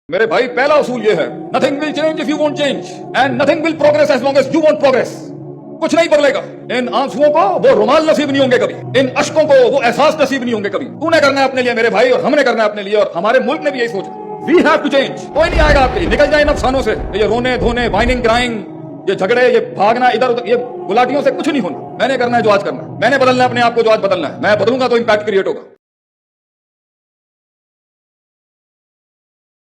میرے بھائی پہلا اصول یہ ہے nothing will change if you won't change and nothing will progress as long as you won't progress. کچھ نہیں بدلے گا. ان آنسوؤں کو وہ رومال نصیب نہیں ہوں گے کبھی, ان اشکوں کو وہ احساس نصیب نہیں ہوں گے کبھی. تو نے کرنا ہے اپنے لیے میرے بھائی, اور ہم نے کرنا ہے اپنے لیے, اور ہمارے ملک نے بھی یہی سوچا. We have to change. کوئی نہیں آئے گا آپ کے لیے, نکل جائے ان افسانوں سے. یہ رونے دھونے, وائننگ کرائنگ, یہ جھگڑے, یہ بھاگنا ادھر ادھر, یہ گلاٹیوں سے کچھ نہیں ہونا. میں نے کرنا ہے جو آج کرنا ہے, میں نے بدلنا ہے اپنے آپ کو جو آج بدلنا ہے. میں بدلوں گا تو امپیکٹ کریٹ ہوگا.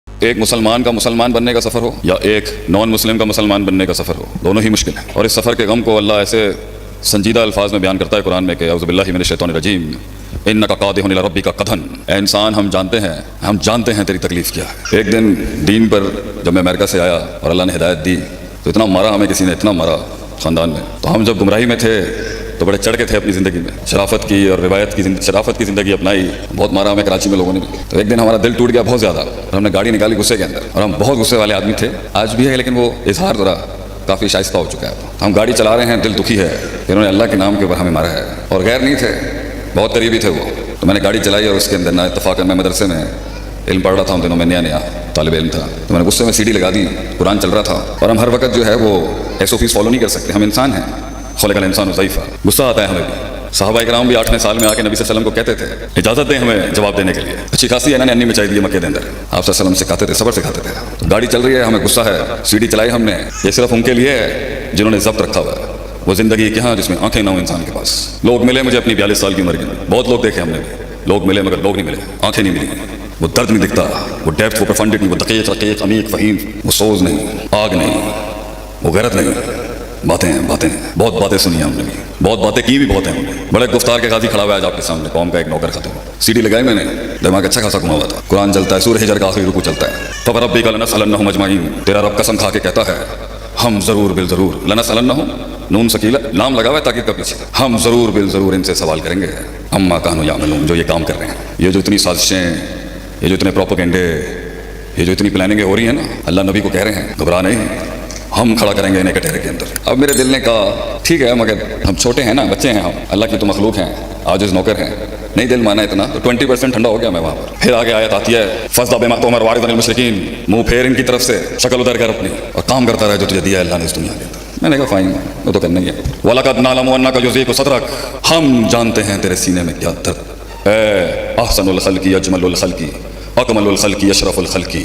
ایک مسلمان کا مسلمان بننے کا سفر ہو یا ایک نان مسلم کا مسلمان بننے کا سفر ہو, دونوں ہی مشکل ہیں. اور اس سفر کے غم کو اللہ ایسے سنجیدہ الفاظ میں بیان کرتا ہے قرآن میں کہ اعوذ باللہ من الشیطان الرجیم انک قادح الی ربک قدحا. اے انسان, ہم جانتے ہیں تیری تکلیف کیا ہے. ایک دن دین پر جب میں امریکہ سے آیا اور اللہ نے ہدایت دی تو اتنا مارا ہمیں, کسی نے اتنا مارا خاندان میں. تو ہم جب گمراہی میں تھے تو بڑے چڑھ کے تھے اپنی زندگی میں, شرافت کی اور روایت کی شرافت کی زندگی اپنائی. بہت مارا ہمیں کراچی میں لوگوں نے بھی. تو ایک دن ہمارا دل ٹوٹ گیا بہت زیادہ, اور ہم نے گاڑی نکالی غصے کے اندر, اور ہم بہت غصے والے آدمی تھے, آج بھی ہے, لیکن وہ اظہار ذرا کافی شائستہ ہو چکا ہے. ہم گاڑی چلا رہے ہیں, دل دکھی ہے کہ انہوں نے اللہ کے نام کے اوپر ہمیں مارا ہے, اور غیر نہیں تھے, بہت قریبی تھے وہ. تو میں نے گاڑی چلائی اور اس کے اندر نا اتفاقاً میں مدرسے میں علم پڑھ رہا تھا, ان دنوں میں نیا طالب علم تھا. تو میں نے غصے میں CD لگا دی, قرآن چل رہا تھا. اور ہم ہر وقت جو ہے وہ SOPs فالو نہیں کر سکتے, ہم انسان ہیں, خلق الانسان ضعیفا. غصہ آتا ہے ہمیں بھی. صحابہ کرام بھی 8ویں سال میں آ کے نبی صلی اللہ علیہ وسلم کو کہتے تھے اجازت دیں ہمیں جواب دینے کے لیے. اچھی خاصی انہوں نے انی مچائی دی مکے کے اندر. آپ صلی اللہ علیہ وسلم سکھاتے تھے, صبر سکھاتے تھے. تو گاڑی چل رہی ہے, ہمیں غصہ ہے, CD چلائی ہم نے. یہ صرف ان کے لیے ہے جنہوں نے ضبط رکھا ہوا ہے. وہ زندگی کہاں جس میں آنکھیں نہ ہوں انسان کے پاس. لوگ ملے مجھے اپنی 42 سال کی عمر کے, بہت لوگ دیکھے ہم نے, لوگ ملے مگر لوگ نہیں ملے, آنکھیں نہیں ملی. وہ درد نہیں دکھتا, وہ ڈیپتھ, وہ پروفنڈٹی, وہ دقیق رقیق عمیق فہیم, وہ سوز نہیں, آگ نہیں, وہ غیرت نہیں. باتیں بہت باتیں سنی ہیں ہم نے بھی, بہت باتیں کی بھی بہت ہیں. بڑے گفتار کے غازی کھڑا ہوا ہے آج آپ کے سامنے, قوم کا ایک نوکر ختم. CD لگائی میں نے, دماغ اچھا خاصا گھما ہوا تھا. قرآن چلتا ہے, سورہ حجر کا آخری رکوع چلتا ہے. فَوَرَبِّكَ لَنَسْأَلَنَّهُمْ أَجْمَعِينَ. تیرا رب قسم کھا کے کہتا ہے ہم ضرور بالضرور, لَنَسْأَلَنَّهُمْ, نون سکیلا لام لگا ہوا ہے تاکہ کا پیچھے, ہم ضرور بالضرور ان سے سوال کریں گے عما كانوا يعملون, جو یہ کام کر رہے ہیں. یہ جو اتنی سازشیں, یہ جو اتنے پروپیگنڈے, یہ جو اتنی پلاننگیں ہو رہی ہیں نا, اللہ نبی کو کہہ رہے ہیں گھبرا نہیں, ہم کھڑا کریں گے انہیں کٹہرے کے اندر. اب میرے دل نے کہا ٹھیک ہے, مگر ہم چھوٹے ہیں نا, بچے ہیں ہم, اللہ کی تو مخلوق ہیں, عاجز نوکر ہیں. نہیں دل مانا اتنا, تو 20% ٹھنڈا ہو گیا میں وہاں پر. پھر آگے آیت آتی ہے فَاصْدَعْ بِمَا تُؤْمَرُ وَأَعْرِضْ عَنِ الْمُشْرِكِينَ. منہ پھیر ان کی طرف سے, شکل ادھر کر اپنی, اور کام کرتا رہے جو تجھے دیا ہے اللہ نے اس دنیا کے اندر. میں نے کہا فائن, وہ تو کرنا ہی ہے. وَلَقَدْ نَعْلَمُ أَنَّكَ يُضِيقُ صَدْرَكَ. ہم جانتے ہیں تیرے سینے میں کیا درد. اے احسن الخلق اجمل الخلق اکمل الخلق اشرف الخلق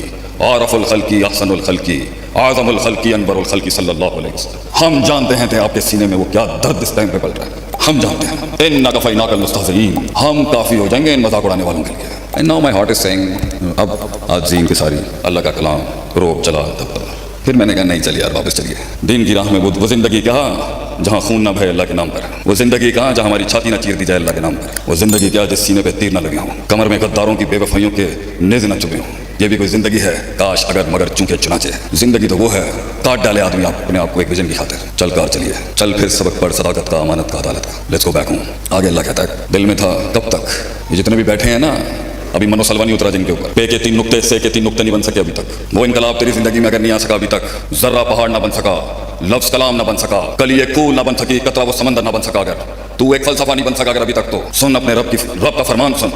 عارف الخلق احسن الخلق اعظم الخلق انور الخلق صلی اللہ علیہ وسلم. ہم جانتے ہیں آپ کے سینے میں وہ کیا درد اس ٹائم پہ پل رہا ہے, ہم جانتے ہیں. انک کفیناک المستہزئین, ہم کافی ہو جائیں گے ان مذاق اڑانے والوں کے لیے. And now my heart is saying, اب آج زین کی ساری اللہ کا کلام روک چلا تب. پھر میں نے کہا نہیں چلیے یار, واپس چلیے. دین کی راہ میں وہ زندگی کہاں جہاں خون نہ بہے اللہ کے نام پر, وہ زندگی کہاں جہاں ہماری چھاتی نہ چیر دی جائے اللہ کے نام پر, وہ زندگی کیا جس سینے پہ تیر نہ لگے ہوں, کمر میں غداروں کی بے وفائیوں کے نیزے نہ چبھے ہوں. یہ بھی کوئی زندگی ہے؟ کاش اگر مگر چونکہ چنانچہ. زندگی تو وہ ہے کاٹ ڈالے آدمی اپنے آپ کو ایک ویژن کی خاطر. چل کر چلیے, چل پھر سبق پڑھ صداقت کا, امانت کا, عدالت کا. Let's go back home. آگے اللہ کہتا ہے دل میں تھا کب تک. یہ جتنے بھی بیٹھے ہیں نا, ابھی منو سلوا نہیں اترا جن کے اوپر, پے کے 3 نقطے, سے کے 3 نقطے نہیں بن سکے ابھی تک. وہ انقلاب تیری زندگی میں اگر نہیں آ سکا ابھی تک, ذرہ پہاڑ نہ بن سکا, لفظ کلام نہ بن سکا, کلی ایک کوہ نہ بن سکی, قطرہ وہ سمندر نہ بن سکا, اگر تو ایک فلسفہ نہیں بن سکا اگر ابھی تک, تو سن اپنے رب کا فرمان سن.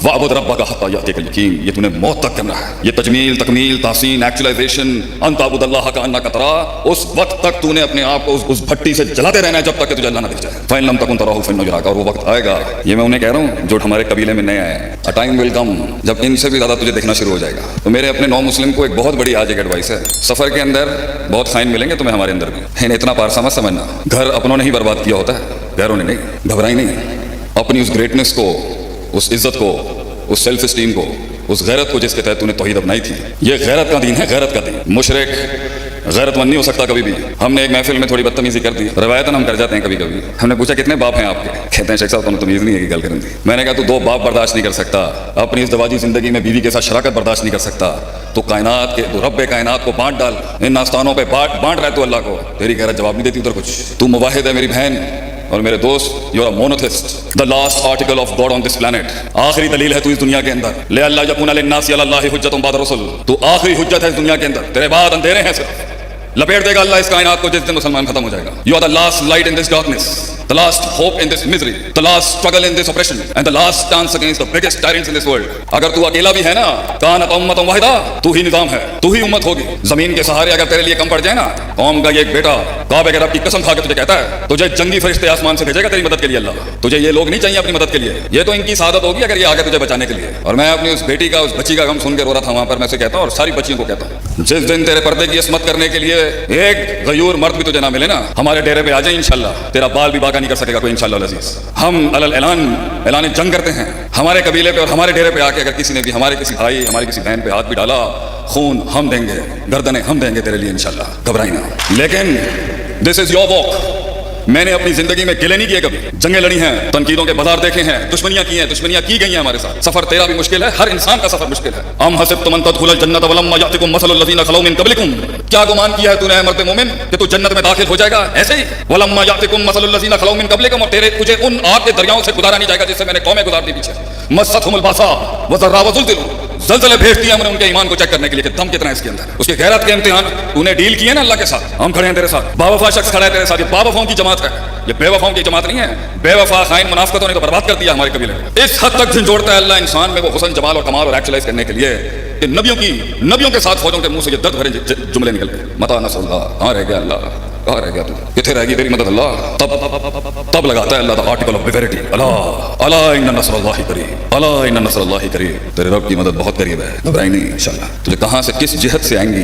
وَاعْبُدْ رَبَّكَ حَتَّىٰ يَأْتِيَكَ الْيَقِينُ. یہ تو نے موت تک کرنا ہے. یہ تجمیل, تکمیل, تحسین, ایکچولائزیشن, ان تعبد اللہ کأنک تراہ, اس وقت تک تو نے اپنے آپ کو اس بھٹی سے جلاتے رہنا ہے جب تک کہ تجھے اللہ نہ دکھ جائے. فَإِن لَمْ تَكُن تَرَاهُ فَإِنَّهُ يَرَاكَ. اور وہ وقت آئے گا, یہ میں انہیں کہہ رہا ہوں جو ہمارے قبیلے میں نئے آئے ہیں. A time will come جب ان سے بھی زیادہ تجھے دیکھنا شروع ہو جائے گا. تو میرے اپنے نو مسلم کو ایک بہت بڑی آج ایک ایڈوائس ہے, سفر کے اندر بہت خائن ملیں گے تمہیں ہمارے اندر بھی. انہیں اتنا پارسا مت سمجھنا, گھر اپنوں نے ہی برباد کیا ہوتا ہے, غیروں نے نہیں. گھبرائی نہیں, اپنی اس گریٹنس کو, اس عزت کو, اس سیلف اسٹیم کو, اس غیرت کو جس کے تحت تو نے توحید اپنائی تھی. یہ غیرت کا دین ہے, غیرت کا دین. مشرک غیرت مند نہیں ہو سکتا کبھی بھی. ہم نے ایک محفل میں تھوڑی بدتمیزی کر دی, روایتاً ہم کر جاتے ہیں کبھی کبھی. ہم نے پوچھا کتنے باپ ہیں آپ کے, کہتے ہیں شیخ صاحب تمہیں تمیز نہیں ہے کہ گل کریں. میں نے کہا تو 2 باپ برداشت نہیں کر سکتا, اپنی اس دواجی زندگی میں بیوی کے ساتھ شراکت برداشت نہیں کر سکتا, تو کائنات کے, تو رب کائنات کو بانٹ ڈال, ان آستانوں پہ بانٹ رہے تو اللہ کو. تیری غیرت جواب نہیں دیتی ادھر کچھ. تو موحد ہے میری بہن اور میرے دوست, you are monotheist, the last article of God on this planet. آخری دلیل ہے تو اس دنیا کے اندر. لے اللہ یکون للناس علی اللہ حجۃ بعد الرسل. تو آخری حجت ہے اس دنیا کے اندر, تیرے بعد اندھیرے ہیں صرف. لپیٹ دے گا اللہ اس کائنات کو جس دن مسلمان ختم ہو جائے گا. You are the last light in this darkness. the last hope in this misery, the last struggle in this oppression, and the last stance against the biggest tyrants in this world. अगर तू अकेला भी है ना, कानत उम्मतुन वाहिदा, तू ही निजाम है, तू ही उम्मत होगी. जमीन के सहारे अगर तेरे लिए कम पड़ जाए ना, कौम का ये एक बेटा काबे के रब की कसम खा के तुझे कहता है, तुझे जंगी फरिश्ते आसमान से भेजेगा तेरी मदद के लिए अल्लाह. तुझे ये लोग नहीं चाहिए अपनी मदद के लिए, ये तो इनकी सादत होगी अगर ये आगे तुझे बचाने के लिए. और मैं अपनी उस बेटी का, उस बच्ची का गम सुन के रो रहा था वहां पर, मैं उसे कहता हूँ और सारी बच्चियों को कहता हूँ, जिस दिन तेरे पर्दे की इसमत करने के लिए एक गयूर मर्द भी तुझे ना मिले ना, हमारे डेरे पे आ जाए इंशाल्लाह, तेरा बाल भी बाका नहीं कर सकेगा कोई इंशाल्लाह अज़ीज़. हम अलल ऐलान जंग करते हैं. हमारे कबीले पे और हमारे डेरे पे आके अगर किसी ने भी हमारे किसी भाई, हमारी किसी बहन पे हाथ भी डाला, खून हम देंगे, गर्दनें हम देंगे तेरे लिए इंशाल्लाह, घबराई ना. लेकिन दिस इज योर वॉक. मैंने अपनी जिंदगी में गिले नहीं किए कभी, जंगें लड़ी हैं, तनकीदों के बाजार देखे हैं, दुश्मनियां की हैं, दुश्मनियां की गई हैं हमारे साथ. सफर तेरा भी मुश्किल है, हर इंसान का सफर मुश्किल है. अम हसिबतुम अन तदखुलल जन्नत वलम्मा यातिकुम मसलुल लज़ीना खलौ मिन क़ब्लिकुम. क्या गुमान किया है तूने ऐ मर्द मोमिन कि तू जन्नत में दाखिल हो जाएगा ऐसे ही? वलम्मा यातिकुम मसलुल लज़ीना खलौ मिन क़ब्लिकुम, और तुझे उन आग के दरियाओं से गुजारा नहीं जाएगा जिससे मैंने कौमें गुजार दी पीछे. मस्सतहुमुल बासा वज़र्रा वज़ुल्ज़िलू, ज़लज़ले भेज दिए हमने उनके ईमान को चेक करने के लिए कि दम कितना है इसके अंदर. उसके गैरत के इम्तिहान तूने डील किए ना अल्लाह के साथ. हम खड़े हैं तेरे साथ, बावफा शख्स खड़ा है तेरे साथ. ये बावफाओं की जमात है, ये बेवफाओं की जमात नहीं है. बेवफा खाइन मुनाफिकों ने तो बर्बाद कर दिया हमारे कबीले को. इस हद तक झंझोड़ता है अल्लाह इंसान में वो हुस्न, जमाल और कमाल और एक्चुअलाइज करने के लिए कि नबियों के साथ फौजों के मुंह से ये दर्द भरे जुमले निकल गए. मता नसरुल्लाह, कहाँ रह गया अल्लाह, कहाँ रह गया तू, किथे रह गई तेरी मदद अल्लाह. तब लगाता है अल्लाह द आर्टिकल ऑफ वेरिटी, अला अला इन्ना नसरुल्लाहि करीब, अला इन्ना नसरुल्लाहि करीब. तेरे रब की मदद बहुत करीब है, घबराई नहीं इंशाल्लाह. तुझे कहाँ से किस जिहत से आएंगी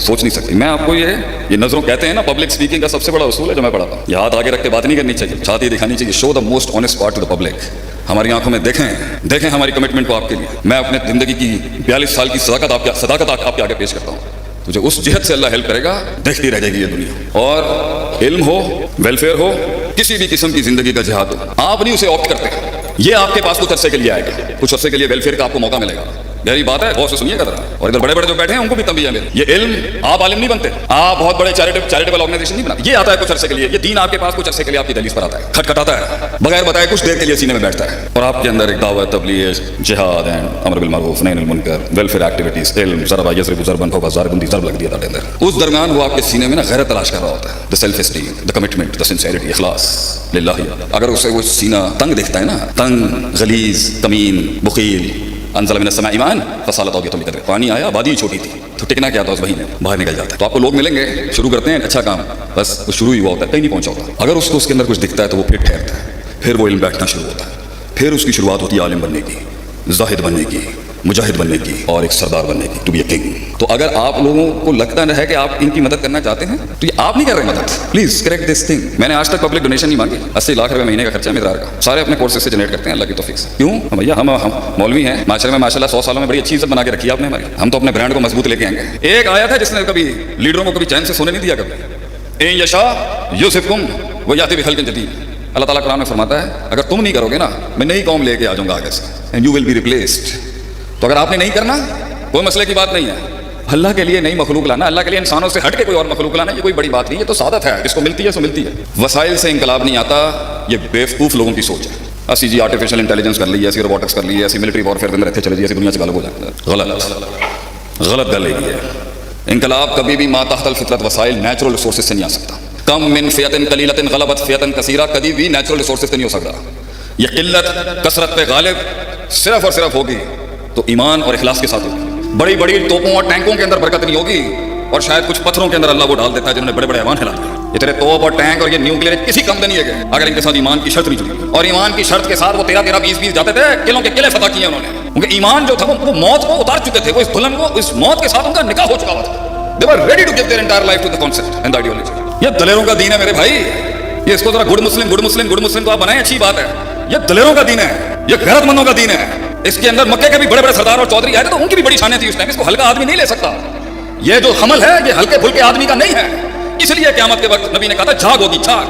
सोच नहीं सकती. मैं आपको ये नजरों कहते हैं ना, पब्लिक स्पीकिंग का सबसे बड़ा उसूल है जो मैं पढ़ाता हूँ. ये हाथ आगे रख के बात नहीं करनी चाहिए, छाती दिखानी चाहिए. Show the most honest part two the public. हमारी आंखों में देखें हमारी कमिटमेंट को आपके लिए. मैं अपने जिंदगी की 42 साल की सदाकत आपके आगे पेश करता हूँ. तुझे उस जिहत से अल्लाह हेल्प करेगा, देखती रह जाएगी ये दुनिया. और इल्म हो, वेलफेयर हो, किसी भी किस्म की जिंदगी का जिहाद हो, आप नहीं उसे ऑप्ट करते. ये आपके पास कुछ अरसे के लिए आएगा, कुछ अरसे के लिए वेलफेयर का आपको मौका मिलेगा. गहरी बात है, बहुत से सुनिएगा जरा. और इधर बड़े बड़े जो बैठे हैं उनको भी तंबीह है मेरी. ये इल्म, आप आलिम नहीं बनते, आप बहुत बड़े चैरिटेबल ऑर्गेनाइजेशन नहीं बनाते. ये आता है कुछ अरसे के लिए, ये दीन आपके पास कुछ अरसे के लिए आपकी दहलीज पर आता है, खटखटाता है, बगैर बताए कुछ देर के लिए सीने में बैठता है. और आपके अंदर एक दावत, तबलीग, जिहाद एंड अमर बिल मारूफ नही अनिल मुनकर, वेलफेयर एक्टिविटीज, इल्म, ज़रबा यज़रिबु ज़रबन फौक़ ज़ारिबुन ज़रब लग दिया था अंदर. उस दरमियान वो आपके सीने में ना गैरत तलाश कर रहा होता है. The self esteem, the commitment, the sincerity, इखलास लिल्लाह. अगर उसे वो सीना तंग दिखता है ना, तंग, गलीज, कमीन, बुखील, अनज़ल मिनस समाई ईमान फसालत हो गया. तुम कहते पानी आया, आबादी छोटी थी तो टिकना क्या था उस महीने, बाहर निकल जाता है. तो आपको लोग मिलेंगे, शुरू करते हैं अच्छा काम, बस वो शुरू ही हुआ होता है, कहीं नहीं पहुंचा होता. अगर उसको उसके अंदर कुछ दिखता है तो वो फिर ठहरता है, फिर वो इल्म बैठना शुरू होता है. फिर उसकी शुरुआत होती है आलिम बनने की, जाहिद बनने की, मुजाहिद बनने की और एक सरदार बनने की, टू बी अ किंग. तो अगर आप लोगों को लगता है कि आप इनकी मदद करना चाहते हैं तो ये आप नहीं कर रहे मदद. Please correct this thing. मैंने आज तक पब्लिक डोनेशन नहीं मांगी. 80 लाख रुपए महीने का खर्चा मिदरार का, सारे अपने कोर्सेज से जनरेट करते हैं अल्लाह की तौफीक से. क्यों भैया, हम मौलवी हैं, माशरे में माशाल्लाह 100 सालों में बड़ी अच्छी इज्जत बना के रखी है आपने हमारी. हम तो अपने ब्रांड को मजबूत लेके आएंगे. एक आया था जिसने कभी लीडरों को कभी चैन से सोने नहीं दिया. कभी ए यशा यूसिफकुम व याति बिखल्किन जदीद. अल्लाह ताला कुरान में फरमाता है अगर तुम नहीं करोगे ना, मैं नई कौम लेके आ जाऊंगा आगे से, and you will be replaced. तो अगर आपने नहीं करना, कोई मसले की बात नहीं है. अल्लाह के लिए नई मखलूक लाना, अल्लाह के लिए इंसानों से हट के कोई और मखलूक लाना, ये कोई बड़ी बात नहीं. ये तो सादत है, जिसको मिलती है सो मिलती है. वसाइल से इंकलाब नहीं आता, ये बेवकूफ़ लोगों की सोच है. ऐसी जी आर्टिफिशियल इंटेलिजेंस कर ली, ऐसी रोबोटिक्स कर ली, ऐसी मिलिट्री वॉरफेयर के अंदर रहते चले जाइए, ऐसी दुनिया से गायब हो जाता है. गलत गल है. इंकलाब कभी भी मा तहतल फितरत वसाइल, नेचुरल रिसोर्सेज से नहीं आ सकता. कम मिन फ़ियतिन कलीलतिन गलबत फ़ियतन कसीरा, कभी भी नेचुरल रिसोर्सेज से नहीं हो सकता. ये किल्लत कसरत पे गालिब सिर्फ और सिर्फ होगी तो ईमान और इखलास के साथ होगी. बड़ी बड़ी तोपों और टैंकों के अंदर बरकत नहीं होगी, और शायद कुछ पत्थरों के अंदर अल्लाह वो डाल देता है जिन्होंने बड़े बड़े ऐवान हिला दिए. ये तेरे तोप और टैंक और ये न्यूक्लियर किसी कम नहीं है अगर इनके साथ ईमान की शर्त नहीं जुड़ी. और ईमान की शर्त के साथ वो 13 20 जाते थे, किलों के किले फतह किए उन्होंने. उनके ईमान जो था वो मौत को उतार चुके थे. वो इस दुल्हन को, इस मौत के साथ उनका निकाह हो चुका था. They were ready to give their entire life to the concept and the ideology. ये दलेरों का दीन है मेरे भाई. ये इसको जरा गुड मुस्लिम तो आप बनाएं, अच्छी बात है. ये दलेरों का दीन है, ये गैरतमंदों का दीन है. इसके अंदर मक्के के भी बड़े बड़े सरदार और चौधरी आए थे तो उनकी भी बड़ी शानें थी उस टाइम. इसको हल्का आदमी नहीं ले सकता. ये जो हमल है ये हल्के फुल्के आदमी का नहीं है. इसलिए क़यामत के वक्त नबी ने कहा था झाग होगी, झाग.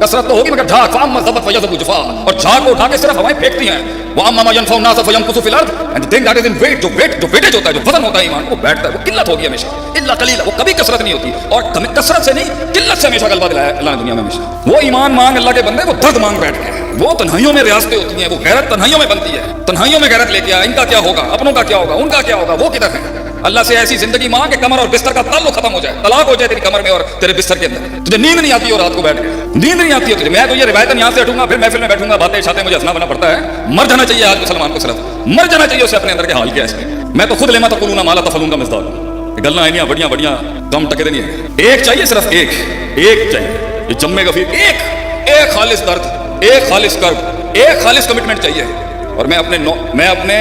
कसरत तो होगी मगर झाग. फाम ज़बत फयज़बु जुफा. और झाग को उठा के सिर्फ हवाएं फेंकती हैं. वो अम्मा यनफउ नास फयमकुसु फिल अर्द, and the thing that is in weight, जो वेटेज होता है, जो वजन होता है ईमान, वो बैठता है, वो किल्लत होगी हमेशा. इल्ला कलीला, वो कभी कसरत नहीं होती. और कसरत से नहीं, किल्लत से हमेशा गलबा दिलाया अल्लाह ने दुनिया में हमेशा. वो ईमान मांग अल्लाह के बंदे, वो दर्द मांग बैठ के. वो तन्हाइयों में रियासतें होती हैं, वो गैरत तन्हाइयों में बनती है. तन्हाइयों में गैरत लेके आ, इनका क्या होगा, अपनों का क्या होगा, उनका क्या होगा, वो किधर है. अल्लाह से ऐसी जिंदगी मांग कि कमर और बिस्तर का ताल्लुक खत्म हो जाए, तलाक हो जाए तेरी कमर में और तेरे बिस्तर के अंदर। तुझे नींद नहीं आती हो रात को बैठ के, नींद नहीं आती है तुझे। मैं तो ये रिवायतन यहाँ से हटूंगा, फिर महफिल में बैठूंगा, बातें छाते मुझे हंसना बना पड़ता है। मर जाना चाहिए आज मुसलमान को, सिर्फ मर जाना चाहिए उसे अपने अंदर के हाल क्या है। मैं तो खुद लेमा तकुलूना माला तफलून का मिज़दार हूं। गलना आइनियां बढ़िया बढ़िया दम टके नहीं है। एक चाहिए, सिर्फ एक चाहिए, ये जम्मे गफीर, एक खालिस दर्द, एक खालिस कर्ब, एक खालिस कमिटमेंट चाहिए। और मैं अपने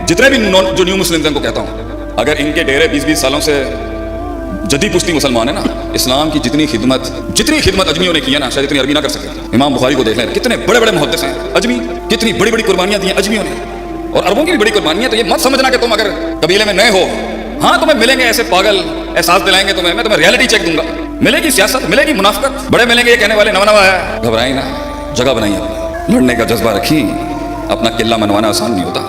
जितने भी जो न्यू मुस्लिम को कहता हूं, अगर इनके डेरे 20-20 सालों से जदी पुश्ती मुसलमान है ना, इस्लाम की जितनी खिदमत अजमियों ने की है ना, शायद इतनी अरबी ना कर सके। इमाम बुखारी को देख लें, कितने बड़े बड़े मुहद्दिस हैं अजमी, कितनी बड़ी बड़ी कुर्बानियां दी हैं अजमियों ने, और अरबों की भी बड़ी कुर्बानियां। तो ये मत समझना कि तुम अगर कबीले में नए हो, हाँ तुम्हें मिलेंगे ऐसे पागल, एहसास दिलाएंगे तुम्हें, मैं तुम्हें रियलिटी चेक दूंगा, मिलेगी सियासत, मिलेगी मुनाफिकत, बड़े मिलेंगे ये कहने वाले नवा है। घबराई ना, जगह बनाई, लड़ने का जज्बा रखी, अपना किला मनवाना आसान नहीं होता।